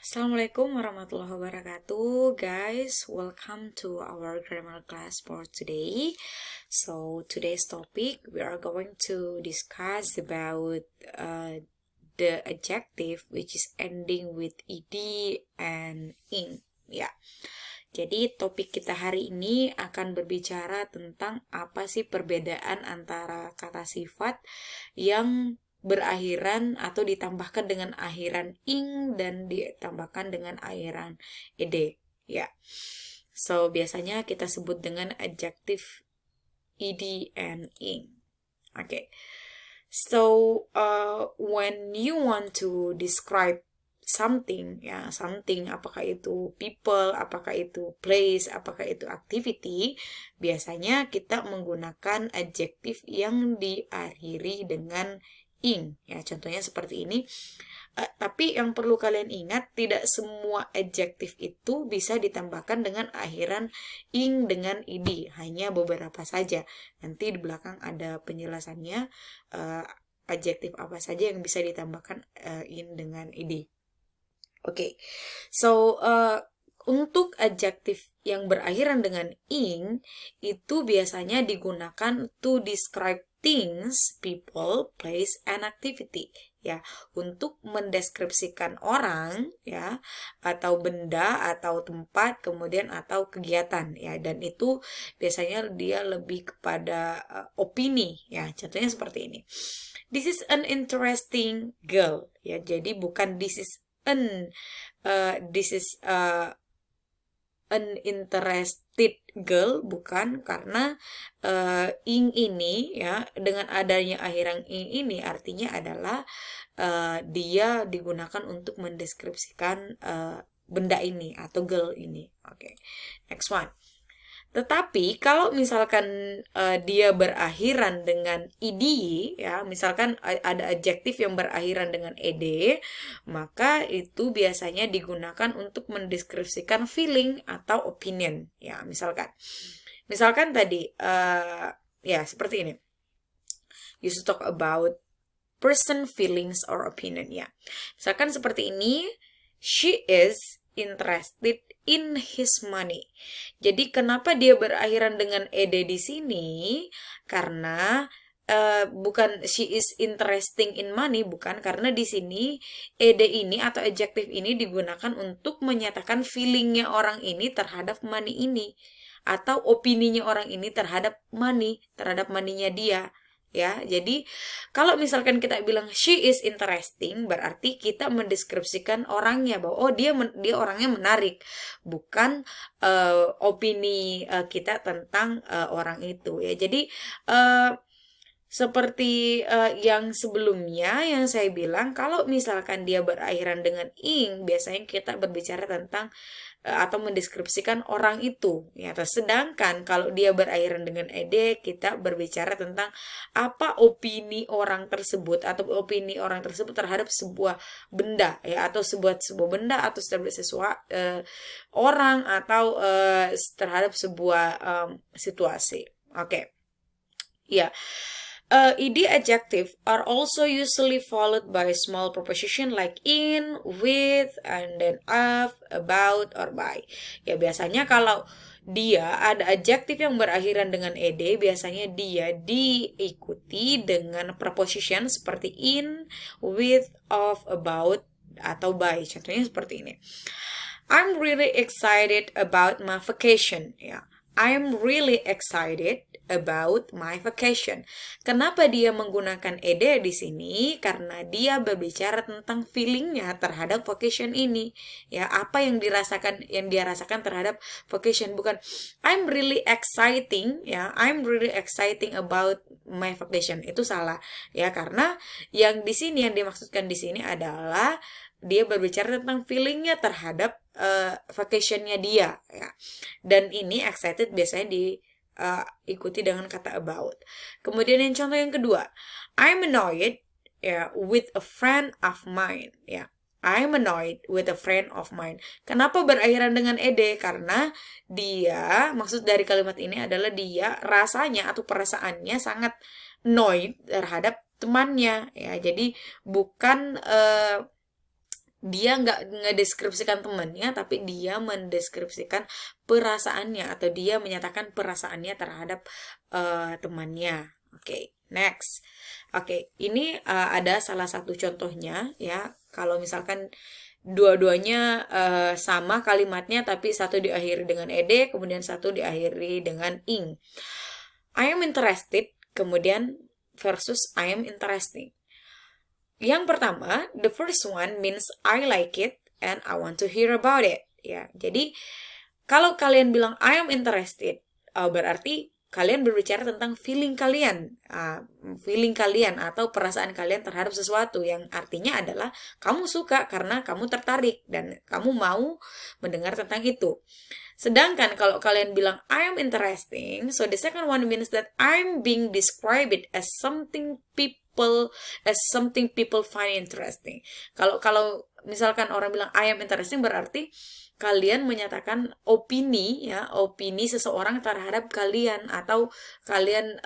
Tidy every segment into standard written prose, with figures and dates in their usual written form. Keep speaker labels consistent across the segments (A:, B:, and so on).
A: Assalamualaikum warahmatullahi wabarakatuh, guys. Welcome to our grammar class for today. So today's topic we are going to discuss about the adjective which is ending with ed and ing. Ya. Jadi topik kita hari ini akan berbicara tentang apa sih perbedaan antara kata sifat yang berakhiran atau ditambahkan dengan akhiran ing dan ditambahkan dengan akhiran ed. Ya. So biasanya kita sebut dengan adjective ed and ing. Okay. So when you want to describe something, something, apakah itu people, apakah itu place, apakah itu activity, biasanya kita menggunakan adjektif yang diakhiri dengan ing, contohnya seperti ini. Tapi yang perlu kalian ingat, tidak semua adjektif itu bisa ditambahkan dengan akhiran ing dengan ed, hanya beberapa saja. Nanti di belakang ada penjelasannya, adjektif apa saja yang bisa ditambahkan in dengan ed. Oke, so untuk adjektif yang berakhiran dengan ing itu biasanya digunakan to describe things, people, place, and activity, untuk mendeskripsikan orang, atau benda, atau tempat, kemudian atau kegiatan, dan itu biasanya dia lebih kepada opini, contohnya seperti ini. This is an interesting girl, jadi bukan this is an interested girl, bukan, karena ing ini dengan adanya akhiran ing ini artinya adalah dia digunakan untuk mendeskripsikan benda ini atau girl ini. Oke. Next one. Tetapi kalau misalkan dia berakhiran dengan ed, misalkan ada adjektif yang berakhiran dengan ed, maka itu biasanya digunakan untuk mendeskripsikan feeling atau opinion, misalkan tadi seperti ini. You should talk about person, feelings, or opinion, misalkan seperti ini. She is interested in his money. Jadi kenapa dia berakhiran dengan ed di sini? Karena bukan she is interesting in money, bukan, karena di sini ed ini atau adjektif ini digunakan untuk menyatakan feelingnya orang ini terhadap money ini, atau opininya orang ini terhadap money-nya dia. Jadi kalau misalkan kita bilang she is interesting, berarti kita mendeskripsikan orangnya bahwa dia orangnya menarik, bukan opini kita tentang orang itu, Jadi seperti yang sebelumnya yang saya bilang, kalau misalkan dia berakhiran dengan ing, biasanya kita berbicara tentang atau mendeskripsikan orang itu, Sedangkan kalau dia berakhiran dengan ed, kita berbicara tentang apa opini orang tersebut atau opini orang tersebut terhadap sebuah benda, atau sebuah benda atau sesuatu orang, atau terhadap sebuah situasi. Oke. Ed adjective are also usually followed by a small preposition like in, with, and then of, about, or by. Biasanya kalau dia ada adjektif yang berakhiran dengan ed, biasanya dia diikuti dengan preposition seperti in, with, of, about, atau by. Contohnya seperti ini. I'm really excited about my vacation. I'm really excited about my vacation. Kenapa dia menggunakan ed di sini? Karena dia berbicara tentang feelingnya terhadap vacation ini. Apa yang dia rasakan terhadap vacation, bukan I'm really exciting, I'm really exciting about my vacation. Itu salah, karena yang di sini yang dimaksudkan di sini adalah dia berbicara tentang feelingnya terhadap vacationnya dia, Dan ini excited biasanya diikuti dengan kata about. Kemudian yang contoh yang kedua, I'm annoyed with a friend of mine, I'm annoyed with a friend of mine. Kenapa berakhiran dengan ed? Karena dia, maksud dari kalimat ini adalah dia rasanya atau perasaannya sangat annoyed terhadap temannya, Jadi bukan dia nggak ngedeskripsikan temannya, tapi dia mendeskripsikan perasaannya atau dia menyatakan perasaannya terhadap temannya. Oke, next. Oke, ini ada salah satu contohnya ya. Kalau misalkan dua-duanya sama kalimatnya, tapi satu diakhiri dengan ed, kemudian satu diakhiri dengan ing. I am interested, kemudian versus I am interesting. Yang pertama, the first one means I like it and I want to hear about it. Ya, jadi kalau kalian bilang I am interested, berarti kalian berbicara tentang feeling kalian atau perasaan kalian terhadap sesuatu, yang artinya adalah kamu suka karena kamu tertarik dan kamu mau mendengar tentang itu. Sedangkan kalau kalian bilang I am interesting, so the second one means that I'm being described as something people find interesting. Kalau misalkan orang bilang I am interesting, berarti kalian menyatakan opini seseorang terhadap kalian, atau kalian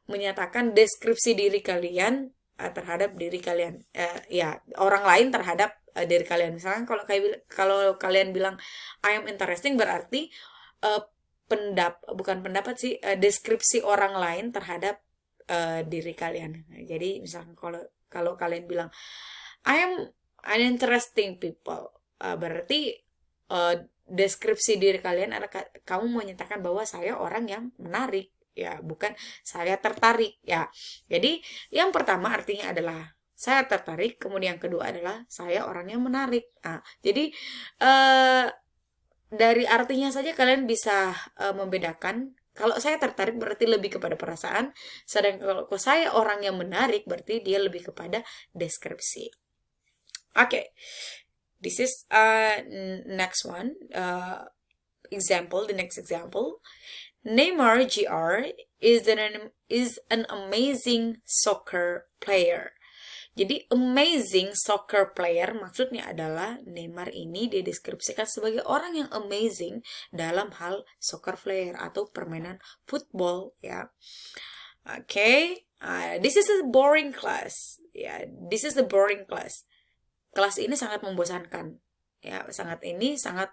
A: menyatakan deskripsi diri kalian terhadap diri kalian, orang lain terhadap diri kalian. Misalkan kalau kalian bilang I am interesting, berarti deskripsi orang lain terhadap diri kalian. Jadi misalkan kalau kalian bilang I am an interesting people, berarti deskripsi diri kalian adalah kamu menyatakan bahwa saya orang yang menarik, ya, bukan saya tertarik, ya. Jadi yang pertama artinya adalah saya tertarik, kemudian yang kedua adalah saya orang yang menarik. Jadi dari artinya saja kalian bisa membedakan. Kalau saya tertarik berarti lebih kepada perasaan, sedangkan kalau saya orang yang menarik berarti dia lebih kepada deskripsi. Okay, this is next one. The next example. Neymar Jr. is an amazing soccer player. Jadi amazing soccer player maksudnya adalah Neymar ini dideskripsikan sebagai orang yang amazing dalam hal soccer player atau permainan football, ya. Okay, this is a boring class. This is the boring class. Kelas ini sangat membosankan. Sangat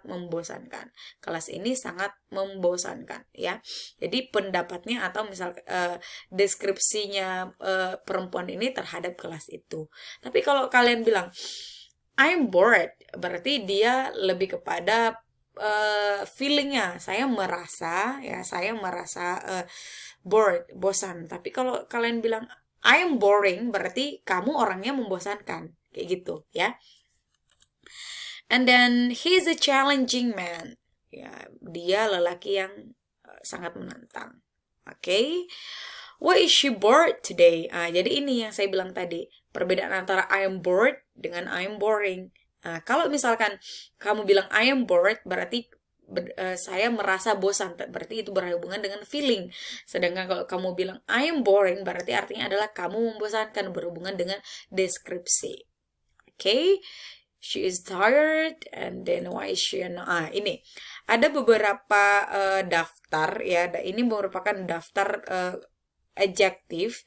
A: membosankan. Kelas ini sangat membosankan, ya. Jadi pendapatnya atau misal deskripsinya perempuan ini terhadap kelas itu. Tapi kalau kalian bilang I'm bored, berarti dia lebih kepada feelingnya. Saya merasa bored, bosan. Tapi kalau kalian bilang I'm boring, berarti kamu orangnya membosankan, kayak gitu, ya. And then he's a challenging man. Dia lelaki yang sangat menantang. Okay. Why is she bored today? Jadi ini yang saya bilang tadi, perbedaan antara I am bored dengan I am boring. Kalau misalkan kamu bilang I am bored, berarti saya merasa bosan, berarti itu berhubungan dengan feeling. Sedangkan kalau kamu bilang I am boring, berarti artinya adalah kamu membosankan, berhubungan dengan deskripsi. Okay. She is tired, and then why is she not? Ini ada beberapa daftar, ya. Ini merupakan daftar adjektif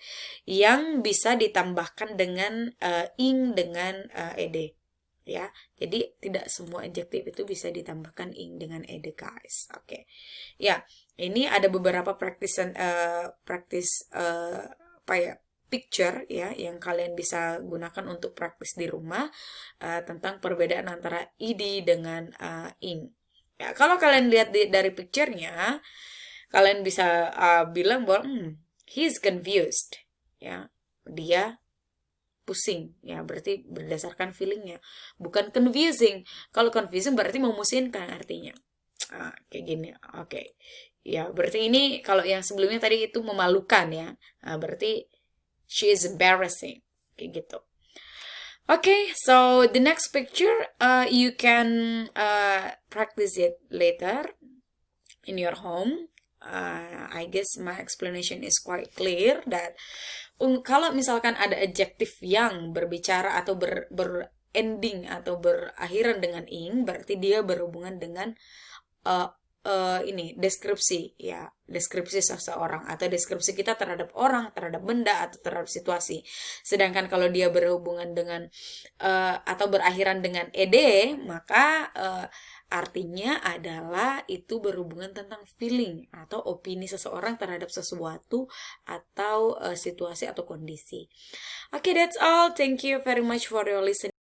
A: yang bisa ditambahkan dengan ing dengan ed, ya. Jadi tidak semua adjektif itu bisa ditambahkan ing dengan ed, guys. Oke. Ya, ini ada beberapa picture, ya, yang kalian bisa gunakan untuk praktis di rumah tentang perbedaan antara id dengan ing. Ya, kalau kalian lihat dari picture-nya, kalian bisa bilang bahwa he's confused, ya, dia pusing, ya, berarti berdasarkan feelingnya, bukan confusing. Kalau confusing berarti memusingkan artinya. Kayak gini, oke. Ya, berarti ini kalau yang sebelumnya tadi itu memalukan, ya, berarti she is embarrassing, kayak gitu. Okay, so the next picture, you can practice it later in your home. I guess my explanation is quite clear that kalau misalkan ada adjektif yang berbicara atau berending atau berakhiran dengan ing, berarti dia berhubungan dengan ini deskripsi ya, deskripsi seseorang atau deskripsi kita terhadap orang, terhadap benda atau terhadap situasi. Sedangkan kalau dia berhubungan dengan atau berakhiran dengan ed, maka artinya adalah itu berhubungan tentang feeling atau opini seseorang terhadap sesuatu atau situasi atau kondisi. Okay, that's all. Thank you very much for your listening.